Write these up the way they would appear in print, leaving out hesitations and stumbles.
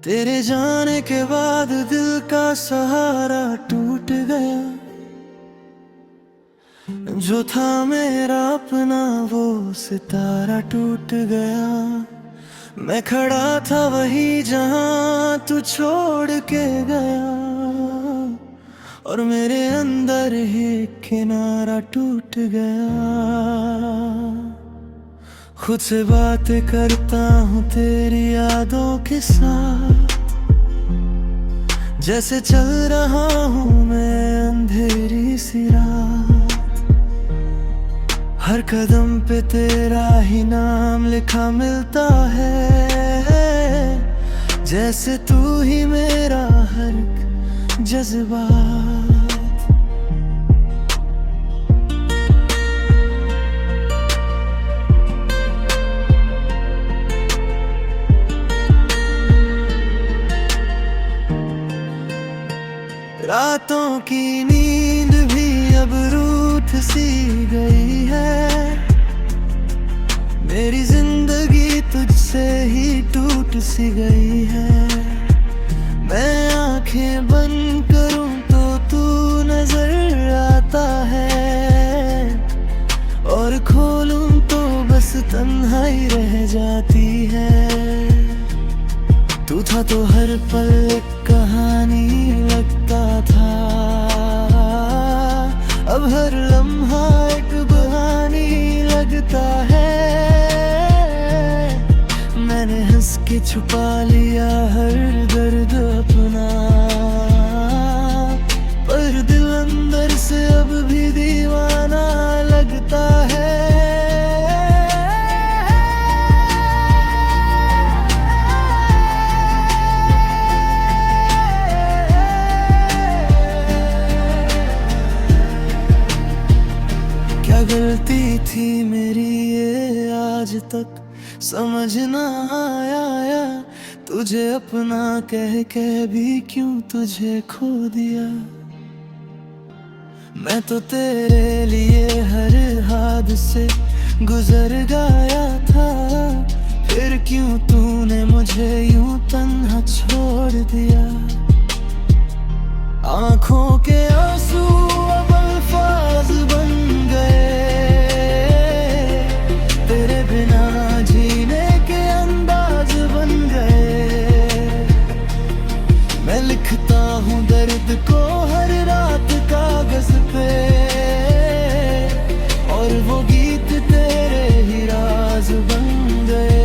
तेरे जाने के बाद दिल का सहारा टूट गया, जो था मेरा अपना वो सितारा टूट गया। मैं खड़ा था वही जहां तू छोड़ के गया, और मेरे अंदर ही किनारा टूट गया। खुद से बातें करता हूँ तेरी यादों के साथ, जैसे चल रहा हूँ मैं अंधेरी सी रात। हर कदम पे तेरा ही नाम लिखा मिलता है, जैसे तू ही मेरा हर जज्बात। रातों की नींद भी अब रूठ सी गई है, मेरी जिंदगी तुझसे ही टूट सी गई है। मैं आंखें बंद करूं तो तू नजर आता है, और खोलूं तो बस तन्हाई रह जाती है। तू था तो हर पल एक कहानी लगता था, अब हर लम्हा एक कहानी लगता है। मैंने हंस के छुपा लिया हर दर्द अपना, पर दिल अंदर से अब भी दीवाना लगता है। क्या गलती थी मेरी ये आज तक समझ ना आया, तुझे अपना कह के भी क्यों तुझे खो दिया। मैं तो तेरे लिए हर हादसे गुजर गया था, फिर क्यों तूने मुझे यूं तन्हा छोड़ दिया। आंखों के आंसू अब अल्फाज बन गए, तेरे बिना जीने के अंदाज बन गए। मैं लिखता हूँ दर्द को हर रात कागज पे, और वो गीत तेरे ही राज बन गए।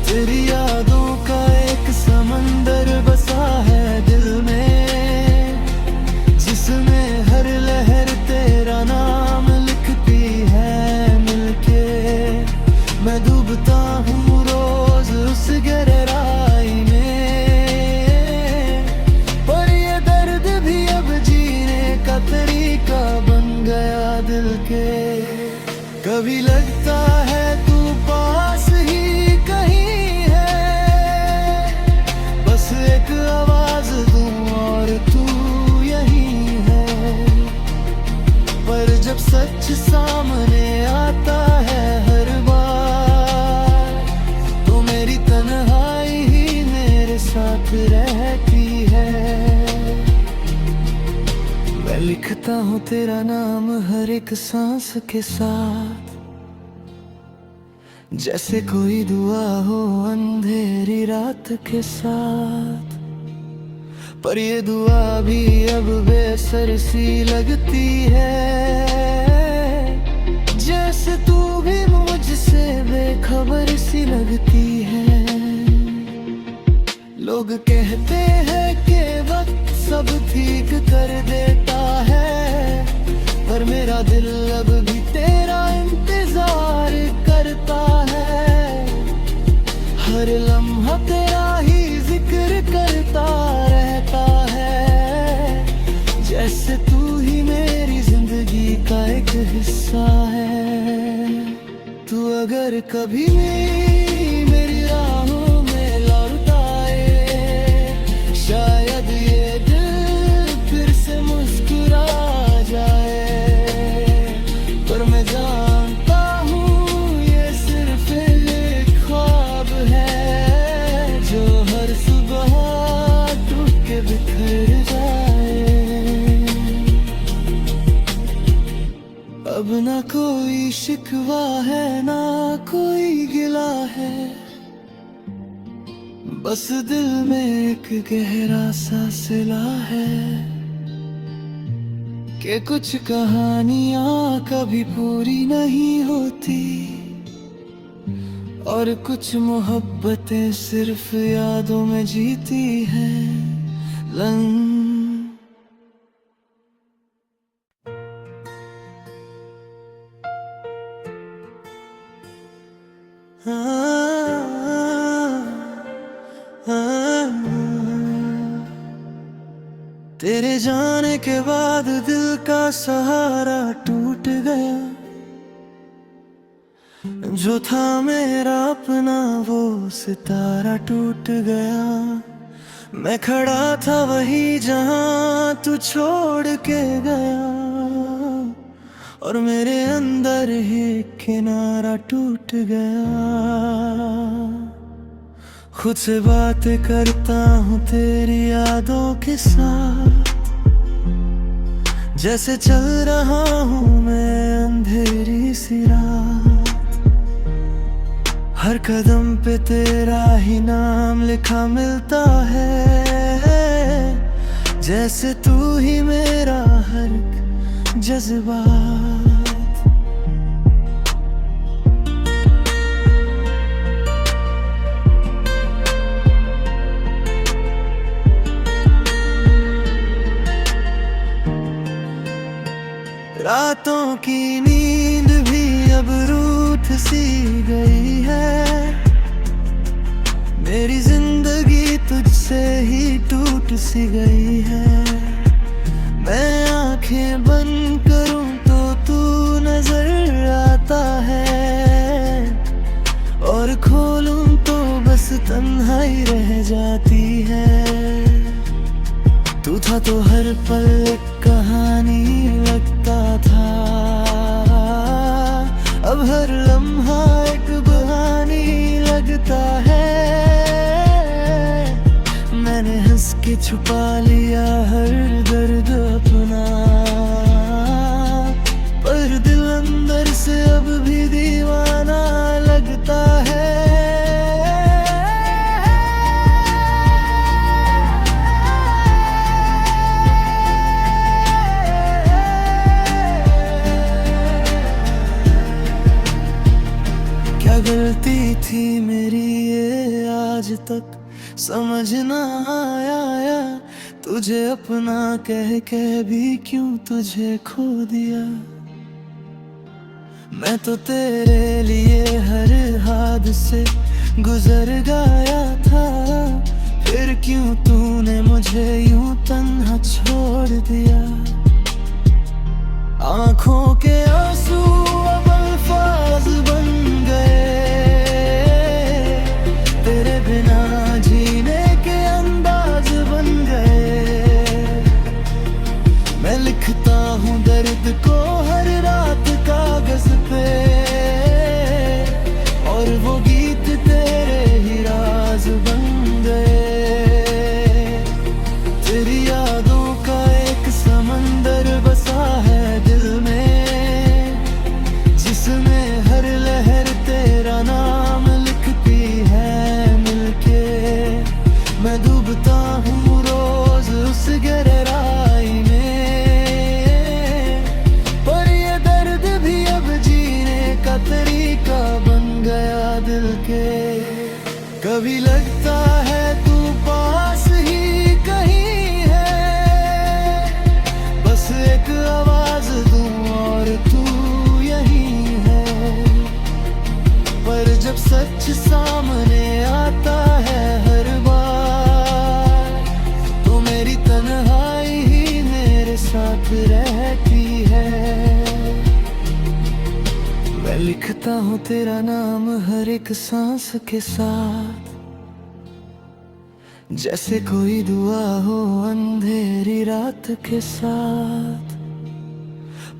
तेरी यादों का एक समंदर बसा है दिल में, जिसमें हर लहर तेरा नाम लिखती है मिलके। मैं डूबता हूँ रोज उस गहराई में, पर ये दर्द भी अब जीने का तरीका बन गया दिल के। कभी लगता है तू पास ही कहीं है, बस एक आवाज दूं और तू यहीं है। पर जब सच सामने आता है हर बार, तो मेरी तन्हाई ही मेरे साथ रहती है। मैं लिखता हूँ तेरा नाम हर एक सांस के साथ, जैसे कोई दुआ हो अंधेरी रात के साथ। पर ये दुआ भी अब बेसर सी लगती है, जैसे तू भी मुझसे बेखबर सी लगती है। लोग कहते हैं कि वक्त सब ठीक कर देता है, पर मेरा दिल अब भी तेरा इंतजार करता है। हर लम्हा तेरा ही जिक्र करता रहता है, जैसे तू ही मेरी जिंदगी का एक हिस्सा है। तू अगर कभी मेरी राहों में लौट आए, शायद ये दिल फिर से मुस्कुरा जाए। पर मैं जानता हूँ ये सिर्फ एक ख्वाब है, अब ना कोई शिकवा है ना कोई गिला है, बस दिल में एक गहरा सा सिला है कि कुछ कहानियां कभी पूरी नहीं होती और कुछ मोहब्बतें सिर्फ यादों में जीती हैं। तेरे जाने के बाद दिल का सहारा टूट गया, जो था मेरा अपना वो सितारा टूट गया। मैं खड़ा था वही जहां तू छोड़ के गया और मेरे अंदर ही किनारा टूट गया। खुद से बात करता हूँ तेरी यादों के साथ, जैसे चल रहा हूँ मैं अंधेरी सी रात। हर कदम पे तेरा ही नाम लिखा मिलता है, जैसे तू ही मेरा हर जज्बात। रातों की नींद भी अब रूठ सी गई है, मेरी जिंदगी तुझसे ही टूट सी गई है। मैं आंखें बंद करूं तो तू नजर आता है और खोलूं तो बस तन्हाई रह जाती है। तू था तो हर पल एक कहानी लगता था, अब हर लम्हा एक बहानी लगता है। मैंने हंस के छुपा लिया हर दर्द अपना, पर दिल अंदर से अब भी दीवाना लगता है। क्या गलती थी मेरी ये आज तक समझ ना आया, तुझे अपना कह के भी क्यों तुझे खो दिया। मैं तो तेरे लिए हर हादसे गुजर गया था, फिर क्यों तूने मुझे यूं तन्हा छोड़ दिया। आंखों के आंसू अब अल्फाज बन गए, तेरे बिना जीने के अंदाज बन गए। मैं लिखता हूँ दर्द को हर रात कागज पे, और वो गीत तेरे ही राज बन गए। तेरी यादों का एक समंदर बसा है दिल में, जिसमें हर लहर तेरा नाम लिखती है मिलके। मैं डूबता हूँ रोज उस गहराई में, पर ये दर्द भी अब जीने का तरीका बन गया दिल के। कभी लगता है तू पास ही कहीं है, बस एक आवाज दूं और तू यहीं है। पर जब सच सामने आता है हर बार, तो मेरी तन्हाई ही मेरे साथ रहती है। मैं लिखता हूँ तेरा नाम हर एक सांस के साथ, जैसे कोई दुआ हो अंधेरी रात के साथ।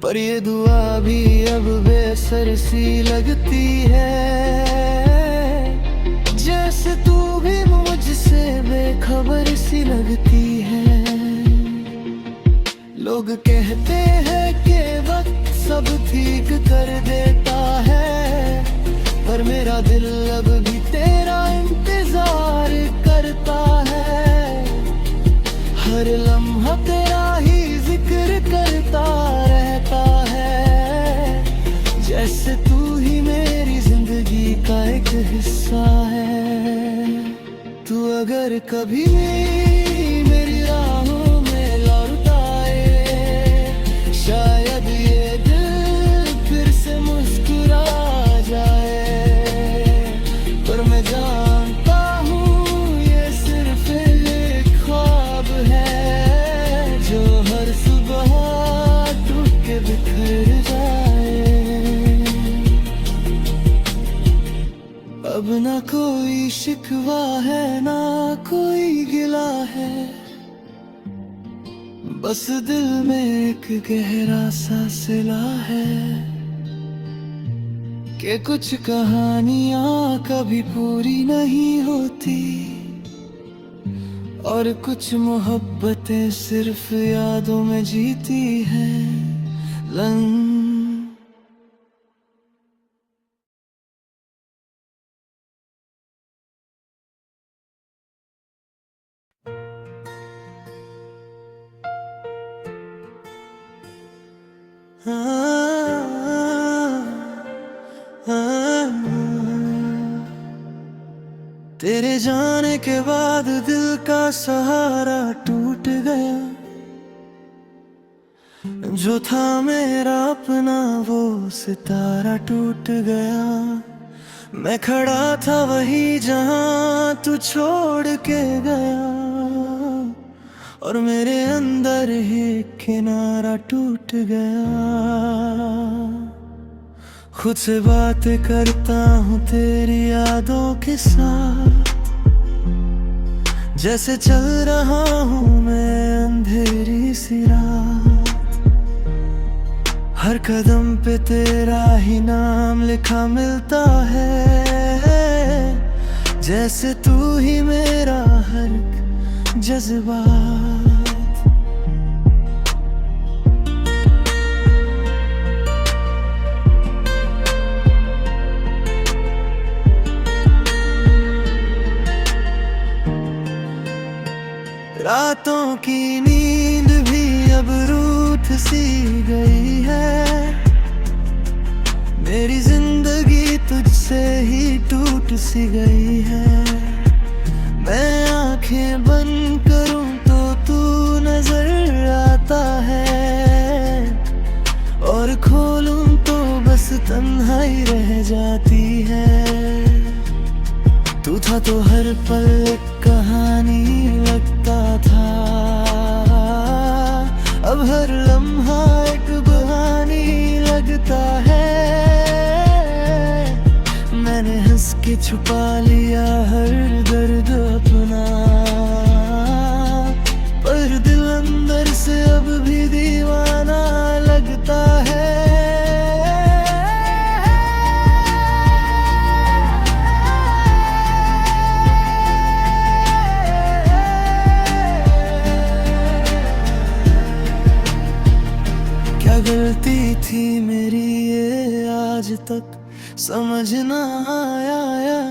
पर ये दुआ भी अब बेसर सी लगती है, जैसे तू भी मुझसे बेखबर सी लगती है। लोग कहते हैं कि वक्त सब थी कर देता है, पर मेरा दिल अब भी तेरा इंतजार करता है। हर लम्हा तेरा ही जिक्र करता रहता है, जैसे तू ही मेरी जिंदगी का एक हिस्सा है। तू अगर कभी मेरी राहों में लौट आए, शायद ये दिल फिर से मुस्कुरा जाए। पर मैं जानता हूँ ये सिर्फ एक ख्वाब है, जो हर सुबह टूट के बिखर जाए। अब ना कोई शिकवा है, ना कोई गिला है, बस दिल में एक गहरा सा सिला है कि कुछ कहानियां कभी पूरी नहीं होती, और कुछ मोहब्बतें सिर्फ यादों में जीती हैं। तेरे जाने के बाद दिल का सहारा टूट गया, जो था मेरा अपना वो सितारा टूट गया। मैं खड़ा था वही जहां तू छोड़ के गया, और मेरे अंदर ही किनारा टूट गया। खुद से बात करता हूँ तेरी यादों के साथ, जैसे चल रहा हूँ मैं अंधेरी सी रात। हर कदम पे तेरा ही नाम लिखा मिलता है, जैसे तू ही मेरा हर जज्बात। रातों की नींद भी अब रूठ सी गई है, मेरी जिंदगी तुझसे ही टूट सी गई है। मैं आंखें बंद करूं तो तू नजर आता है, और खोलूं तो बस तन्हाई रह जाती है। तू था तो हर पल एक कहानी लगता था, अब हर लम्हा एक कहानी लगता है। मैंने हंस के छुपा लिया हर दर्द अपना, पर दिल अंदर से अब भी दीवाना लगता है। क्या गलती थी मेरी ये आज तक समझ ना आया,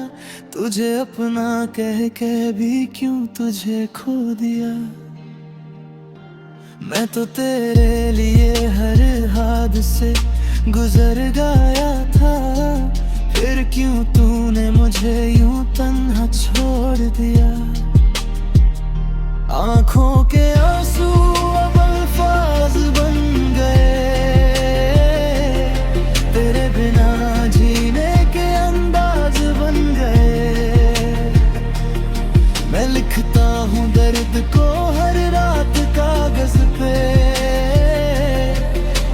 तुझे अपना कह के भी क्यों तुझे खो दिया। मैं तो तेरे लिए हर हादसे गुजर गया था, फिर क्यों तूने मुझे यूं तन्हा छोड़ दिया। आंखों के आंसू अब अल्फाज बन गए, तेरे बिना जीने के अंदाज बन गए। मैं लिखता हूँ दर्द को हर रात कागज पे,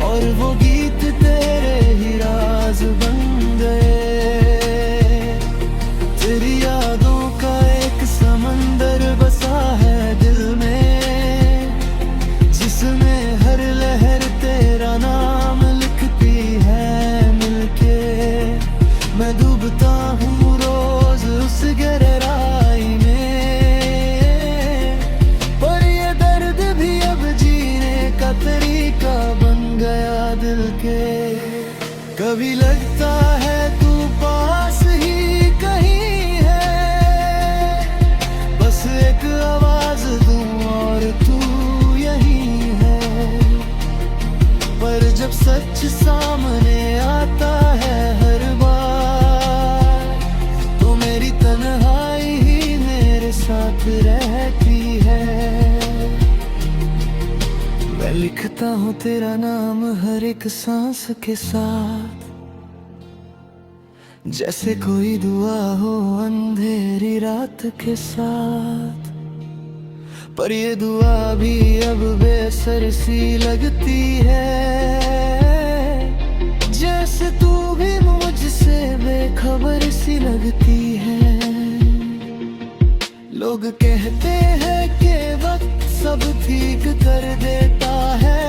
और वो गीत तेरे ही राज बन गए। तेरी यादों का एक समंदर बसा है दिल में, कभी लगता है तू पास ही कहीं है, बस एक आवाज दूं और तू यहीं है। पर जब सच सामने आता है हर बार, तो मेरी तन्हाई ही मेरे साथ रहती है। मैं लिखता हूँ तेरा नाम हर एक सांस के साथ, जैसे कोई दुआ हो अंधेरी रात के साथ। पर ये दुआ भी अब बेसर सी लगती है, जैसे तू भी मुझसे बेखबर सी लगती है। लोग कहते हैं कि वक्त सब ठीक कर देता है,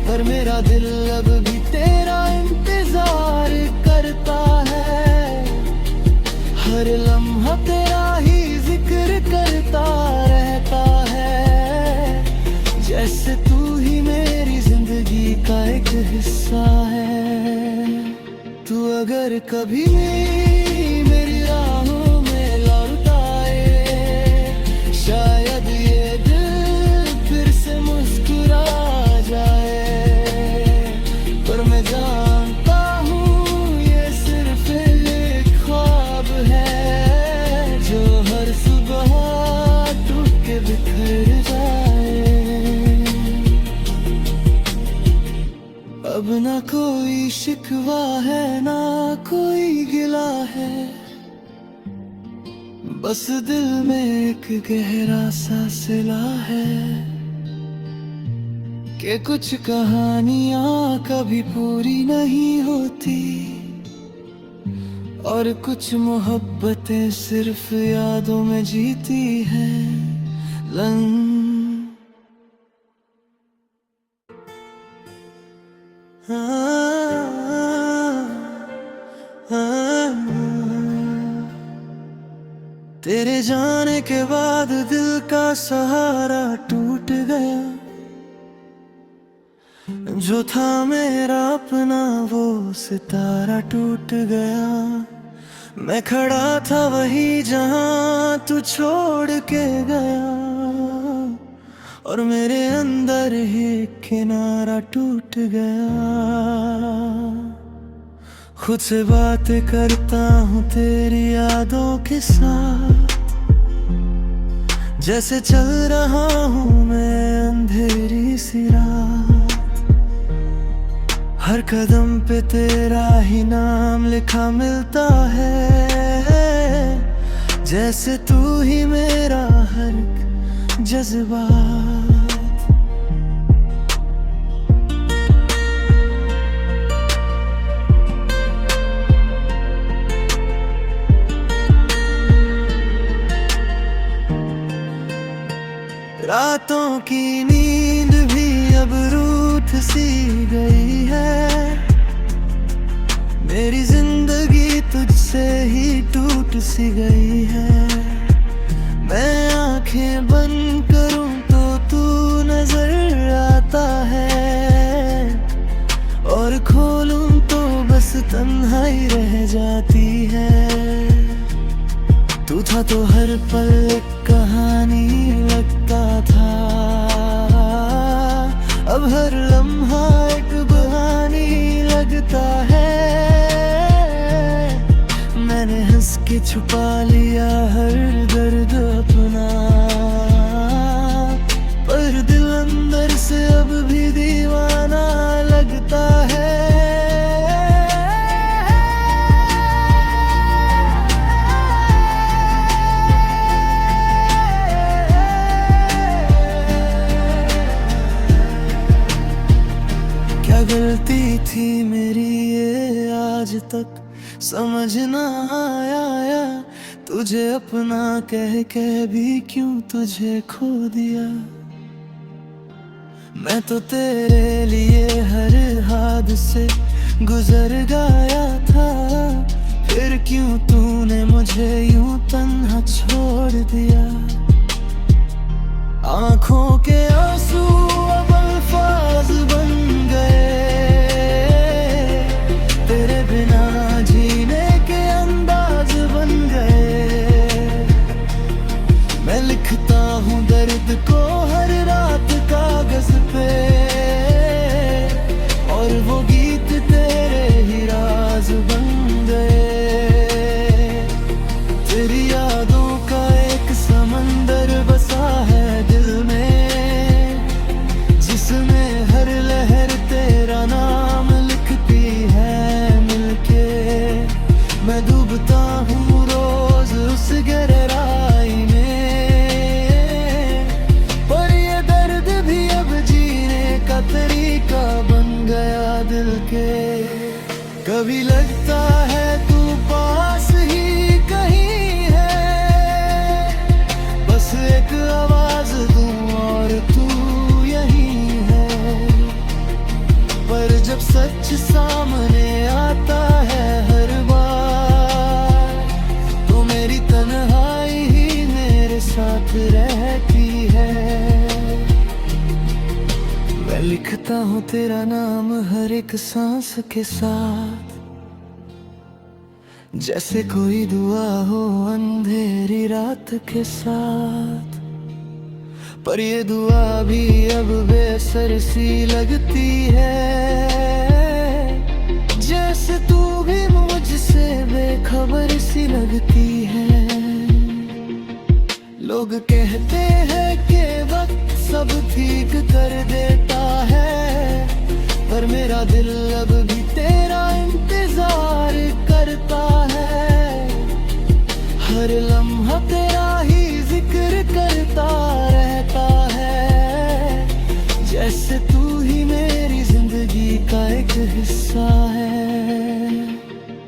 पर मेरा दिल अब भी तेरा इंतजार करता है। हर लम्हा तेरा ही जिक्र करता रहता है, जैसे तू ही मेरी जिंदगी का एक हिस्सा है। तू अगर कभी मेरी राहों में लौट आए, शायद ये दिल फिर से मुस्कुरा जाए। पर मैं जानता हूँ ये सिर्फ एक ख्वाब है, जो हर सुबह टूट के बिखर जाए। अब ना कोई शिकवा है ना कोई गिला है, बस दिल में एक गहरा सा सिला है कि कुछ कहानियां कभी पूरी नहीं होती, और कुछ मोहब्बतें सिर्फ यादों में जीती हैं। तेरे जाने के बाद दिल का सहारा टूट गया, जो था मेरा अपना वो सितारा टूट गया। मैं खड़ा था वही जहां तू छोड़ के गया, और मेरे अंदर ही किनारा टूट गया। खुद से बातें करता हूँ तेरी यादों के साथ, जैसे चल रहा हूँ मैं अंधेरी सी रात। हर कदम पे तेरा ही नाम लिखा मिलता है, जैसे तू ही मेरा हर जज्बात। रातों की नींद भी अब रूठ सी गई है, मेरी जिंदगी तुझसे ही टूट सी गई है। मैं आंखें बंद करूं तो तू नजर आता है, और खोलूं तो बस तन्हाई रह जाती है। तू था तो हर पल एक कहानी लगता था, अब हर लम्हा एक कहानी लगता है। मैंने हंस के छुपा लिया हर दर्द अपना, पर दिल अंदर से अब भी दीवाना लगता है। गलती थी मेरी ये आज तक समझ ना आया, तुझे अपना कह भी क्यों तुझे खो दिया। मैं तो तेरे लिए हर हादसे गुजर गया था, फिर क्यों तूने मुझे यूं तन्हा छोड़ दिया। आंखों के आंसू अब अल्फाज बन गए, कभी लगता है तू पास ही कहीं है, बस एक आवाज दूं और तू यही है। पर जब सच सामने आता है हर बार, तो मेरी तन्हाई ही मेरे साथ रहती है। मैं लिखता हूँ तेरा नाम हर एक सांस के साथ, जैसे कोई दुआ हो अंधेरी रात के साथ। पर ये दुआ भी अब बेअसर सी लगती है, जैसे तू भी मुझसे बेखबर सी लगती है। लोग कहते हैं कि वक्त सब ठीक कर देता है, पर मेरा दिल अब भी तेरा इंतजार करता है। हर लम्हा तेरा ही जिक्र करता रहता है, जैसे तू ही मेरी जिंदगी का एक हिस्सा है।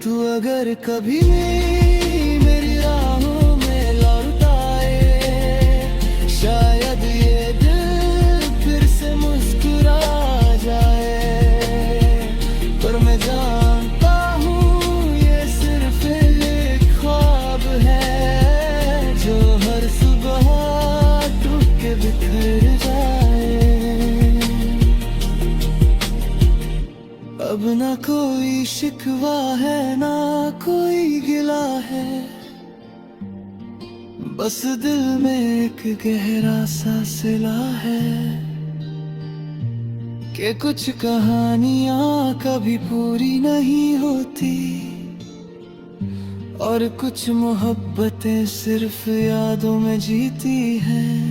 तू अगर कभी मेरी राहों में लौट आए, शायद ये दिल फिर से मुस्कुरा जाए। पर मैं जानता हूँ ये सिर्फ एक ख्वाब है, जो हर सुबह टूट के बिखर जाए। अब ना कोई शिकवा है ना कोई गिला है, बस दिल में एक गहरा सा सिला है कि कुछ कहानियां कभी पूरी नहीं होती, और कुछ मोहब्बतें सिर्फ यादों में जीती हैं।